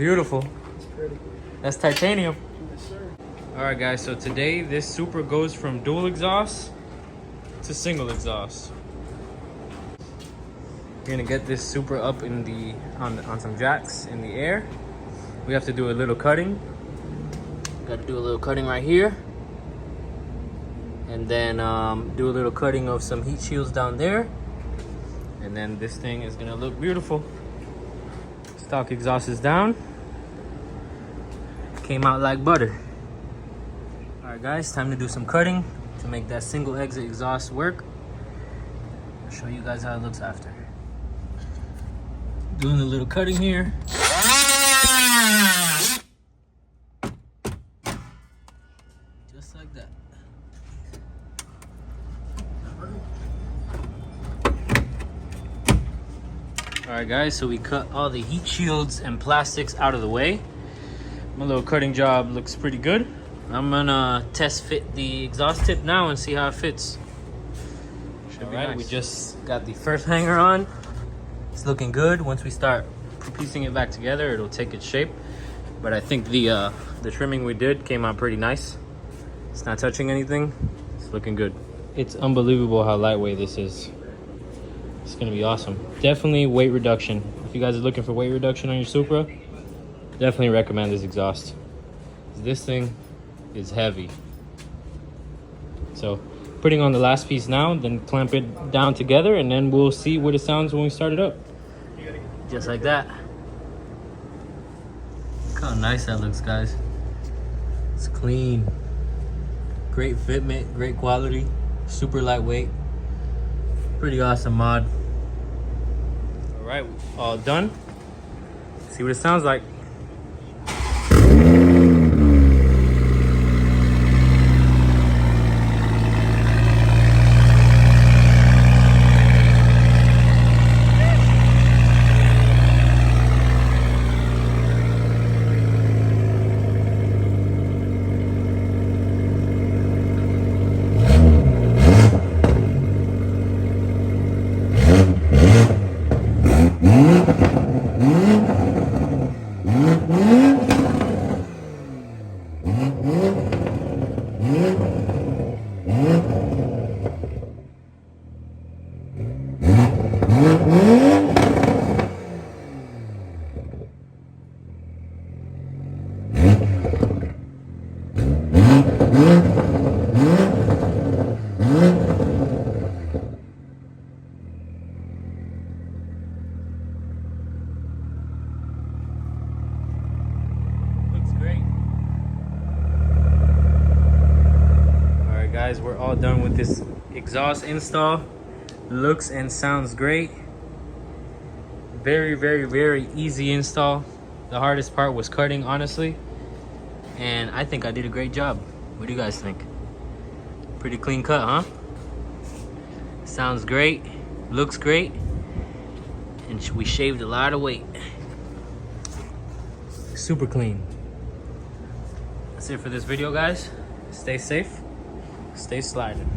Beautiful. It's pretty. That's titanium. Yes, sir. All right, guys. So today this Supra goes from dual exhaust to single exhaust. We're gonna get this Supra up in the on some jacks in the air. We have to do a little cutting. Got to do a little cutting right here, and then do a little cutting of some heat shields down there, and then this thing is gonna look beautiful. Stock exhaust is down. Came out like butter. All right, guys, time to do some cutting to make that single exit exhaust work. I'll show you guys how it looks after. Doing a little cutting here. Just like that. All right, guys, so we cut all the heat shields and plastics out of the way. My little cutting job looks pretty good. I'm gonna test fit the exhaust tip now and see how it fits. Should be nice. We just got the first hanger on. It's looking good. Once we start piecing it back together, it'll take its shape. But I think the trimming we did came out pretty nice. It's not touching anything. It's looking good. It's unbelievable how lightweight this is. It's gonna be awesome. Definitely weight reduction. If you guys are looking for weight reduction on your Supra, definitely recommend this exhaust. This thing is heavy. So putting on the last piece now, then clamp it down together, and then we'll see what it sounds when we start it up. Just like that. Look how nice that looks, guys. It's clean. Great fitment, great quality, super lightweight. Pretty awesome mod. All right, all done. See what it sounds like. Guys, we're all done with this exhaust install. Looks and sounds great. Very, very, very easy install. The hardest part was cutting, honestly, and I think I did a great job. What do you guys think? Pretty clean cut, huh? Sounds great, looks great, and we shaved a lot of weight. Super clean. That's it for this video, guys. Stay safe. Stay sliding.